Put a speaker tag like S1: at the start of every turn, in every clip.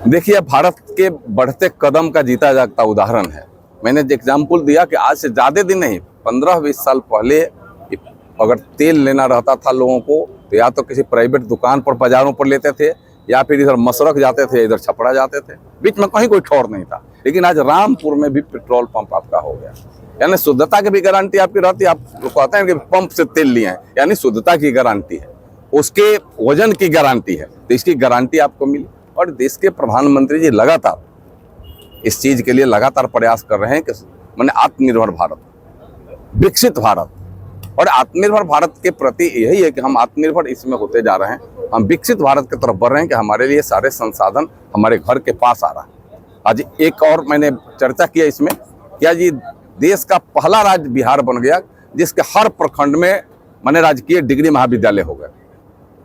S1: देखिए, भारत के बढ़ते कदम का जीता जागता उदाहरण है। मैंने एग्जाम्पल दिया कि आज से ज़्यादा दिन नहीं, 15-20 साल पहले अगर तेल लेना रहता था लोगों को तो या तो किसी प्राइवेट दुकान पर बाजारों पर लेते थे या फिर इधर मसरख जाते थे, इधर छपरा जाते थे, बीच में कहीं कोई ठौर नहीं था। लेकिन आज रामपुर में भी पेट्रोल पंप आपका हो गया, यानी शुद्धता की भी गारंटी आपकी रहती है। आप कहते हैं कि पंप से तेल लिए हैं, यानी शुद्धता की गारंटी है, उसके वजन की गारंटी है, तो इसकी गारंटी आपको मिली। और देश के प्रधानमंत्री जी लगातार इस चीज के लिए लगातार प्रयास कर रहे हैं कि माने आत्मनिर्भर भारत, विकसित भारत। और आत्मनिर्भर भारत के प्रति यही है कि हम आत्मनिर्भर इसमें होते जा रहे हैं, हम विकसित भारत की तरफ बढ़ रहे हैं कि हमारे लिए सारे संसाधन हमारे घर के पास आ रहा है। आज एक और मैंने चर्चा किया इसमें, क्या जी देश का पहला राज्य बिहार बन गया जिसके हर प्रखंड में माने राजकीय डिग्री महाविद्यालय हो गए।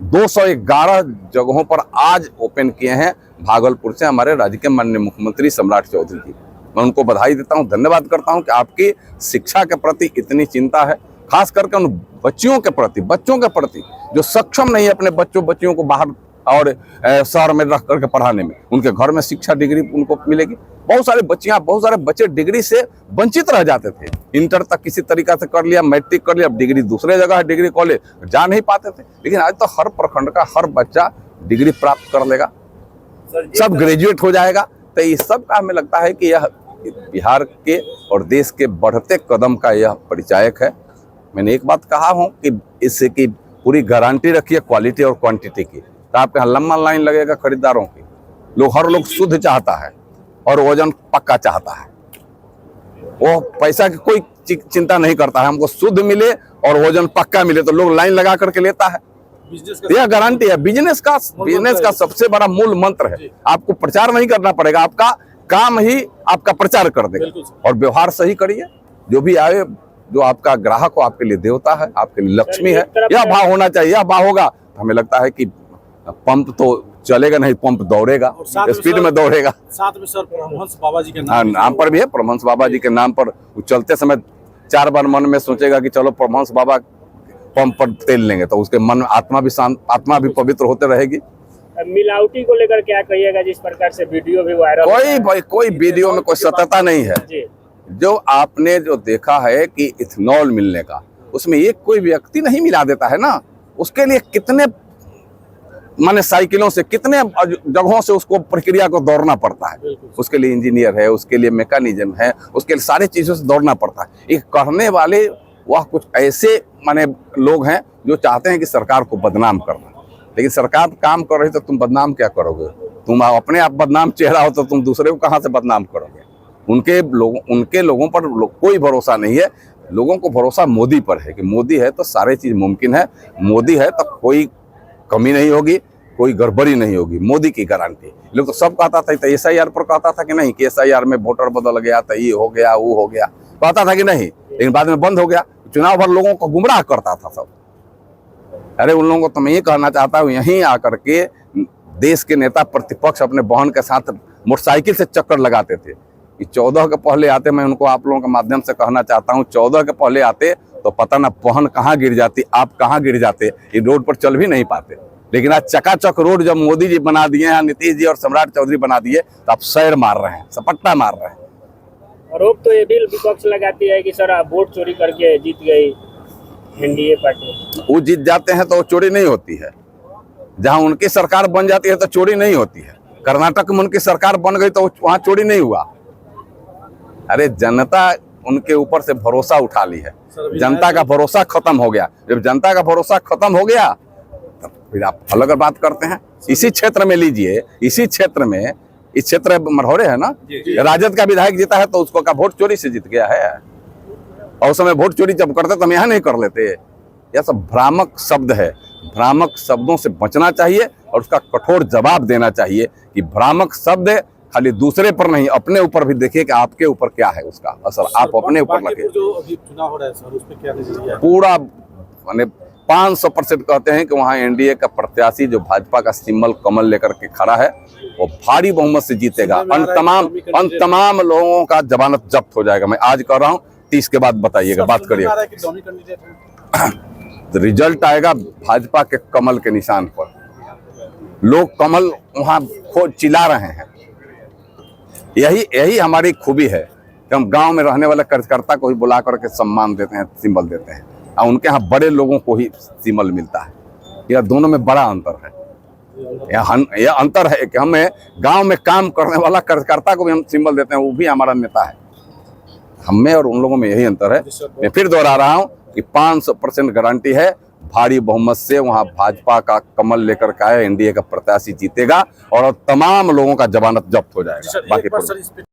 S1: 211 जगहों पर आज ओपन किए हैं भागलपुर से हमारे राज्य के माननीय मुख्यमंत्री सम्राट चौधरी जी। मैं उनको बधाई देता हूं, धन्यवाद करता हूं कि आपकी शिक्षा के प्रति इतनी चिंता है, खास करके उन बच्चों के प्रति जो सक्षम नहीं है अपने बच्चियों को बाहर और शहर में रख करके पढ़ाने में, उनके घर में शिक्षा डिग्री उनको मिलेगी। बहुत सारे बच्चे डिग्री से वंचित रह जाते थे, इंटर तक किसी तरीका से कर लिया, मैट्रिक कर लिया, अब डिग्री दूसरे जगह है, डिग्री कॉलेज जा नहीं पाते थे। लेकिन आज तो हर प्रखंड का हर बच्चा डिग्री प्राप्त कर लेगा, सब ग्रेजुएट हो जाएगा। तो इस सब का हमें लगता है कि यह बिहार के और देश के बढ़ते कदम का यह परिचायक है। मैंने एक बात कहा हूं कि इससे की पूरी गारंटी रखिए क्वालिटी और क्वांटिटी की, तो आपके यहाँ लंबा लाइन लगेगा खरीदारों की। हर लोग शुद्ध चाहता है और वजन पक्का चाहता है, वो पैसा की कोई चिंता नहीं करता है, हमको शुद्ध मिले और वजन पक्का मिले तो लोग लाइन लगा करके लेता है। यह गारंटी है, बिजनेस का सबसे बड़ा मूल मंत्र है। आपको प्रचार नहीं करना पड़ेगा, आपका काम ही आपका प्रचार कर देगा। और व्यवहार सही करिए, जो भी आए, जो आपका ग्राहक हो आपके लिए देवता है, आपके लिए लक्ष्मी है, यह भाव होना चाहिए। यह भाव होगा तो हमें लगता है कि पंप तो चलेगा नहीं, पंप दौड़ेगा, स्पीड में दौड़ेगा।
S2: साथ में सर परमहंस बाबा जी के
S1: नाम पर भी है, परमहंस बाबा जी के नाम पर चलते समय 4 बार मन में सोचेगा कि चलो परमहंस बाबा पंप पर तेल लेंगे, तो उसके मन में आत्मा भी शांत, आत्मा भी पवित्र होते रहेगी।
S3: मिलावटी को लेकर क्या कहिएगा, जिस प्रकार से वीडियो भी वायरल?
S1: कोई वीडियो में कोई सत्यता नहीं है। जो आपने जो देखा है कि इथेनॉल मिलने का, उसमें एक कोई व्यक्ति नहीं मिला देता है ना, उसके लिए कितने माने साइकिलों से, कितने जगहों से उसको प्रक्रिया को दौड़ना पड़ता है। उसके लिए इंजीनियर है, उसके लिए मैकेनिज्म है, उसके लिए सारी चीजों से दौड़ना पड़ता है। एक करने वाले वह कुछ ऐसे माने लोग हैं जो चाहते हैं कि सरकार को बदनाम करना, लेकिन सरकार काम कर रही तो तुम बदनाम क्या करोगे? तुम अपने आप बदनाम चेहरा हो तो तुम दूसरे को कहाँ से बदनाम करोगे? उनके लोगों पर कोई भरोसा नहीं है। लोगों को भरोसा मोदी पर है कि मोदी है तो सारी चीज मुमकिन है, मोदी है तो कोई कमी नहीं होगी, कोई गड़बड़ी नहीं होगी, मोदी की गारंटी। लोग तो सब कहता था, तो SIR पर कहता था कि नहीं कि SIR में वोटर बदल गया, तो ये हो गया वो हो गया, कहता था कि नहीं, लेकिन बाद में बंद हो गया। चुनाव भर लोगों को गुमराह करता था सब। अरे उन लोगों को तो मैं ये कहना चाहता हूँ, यहीं आकर के देश के नेता प्रतिपक्ष अपने बहन के साथ मोटरसाइकिल से चक्कर लगाते थे कि 14 के पहले आते। मैं उनको आप लोगों के माध्यम से कहना चाहता हूँ, 14 के पहले आते तो पता ना बहन कहाँ गिर जाती, आप कहाँ गिर जाते, ये रोड पर चल भी नहीं पाते। लेकिन आज चकाचक रोड जब मोदी जी बना दिए हैं, नीतीश जी और सम्राट चौधरी बना दिए, तो आप सैर मार रहे हैं, सपट्टा मार रहे हैं।
S3: आरोप तो ये भी विपक्ष लगाती है कि सर आप वोट चोरी करके जीत गई NDA पार्टी।
S1: वो जीत जाते हैं तो वो चोरी नहीं होती है, जहाँ उनकी सरकार बन जाती है तो चोरी नहीं होती है। कर्नाटक में उनकी सरकार बन गई तो वहाँ चोरी नहीं हुआ। अरे जनता उनके ऊपर से भरोसा उठा ली है, जनता का भरोसा खत्म हो गया। जब जनता का भरोसा खत्म हो गया तब फिर आप अलग बात करते हैं। इसी क्षेत्र में लीजिए, इस क्षेत्र मरहौरे है ना, राजद का विधायक जीता है तो उसको का वोट चोरी से जीत गया है, और उस समय वोट चोरी जब करते तो हम यहाँ नहीं कर लेते। यह सब भ्रामक शब्द है, भ्रामक शब्दों से बचना चाहिए और उसका कठोर जवाब देना चाहिए कि भ्रामक शब्द खाली दूसरे पर नहीं, अपने ऊपर भी देखिए कि आपके ऊपर क्या है उसका असर, आप अपने ऊपर लगे।
S2: जो अभी चुनाव हो रहा है सर, उस पे क्या नजरिया है?
S1: पूरा माने 500% कहते हैं कि वहाँ NDA का प्रत्याशी जो भाजपा का सिंबल कमल लेकर के खड़ा है, वो भारी बहुमत से जीतेगा। अन तमाम लोगों का जमानत जब्त हो जाएगा। मैं आज कह रहा हूँ, 30 के बाद बताइएगा, बात करिएगा। रिजल्ट आएगा भाजपा के कमल के निशान पर। लोग कमल वहाँ चिल्ला रहे हैं। यही यही हमारी खूबी है कि हम गांव में रहने वाले कार्यकर्ता को ही बुला करके सम्मान देते हैं, सिंबल देते हैं, और उनके यहाँ बड़े लोगों को ही सिंबल मिलता है। यह दोनों में बड़ा अंतर है। यह अंतर है कि हमें गांव में काम करने वाला कार्यकर्ता को भी हम सिंबल देते हैं, वो भी हमारा नेता है। हमें और उन लोगों में यही अंतर है। मैं फिर दोहरा रहा हूँ कि 500% गारंटी है, भारी बहुमत से वहां भाजपा का कमल लेकर के आए, एनडीए का प्रत्याशी जीतेगा और तमाम लोगों का जमानत जब्त हो जाएगा। बाकी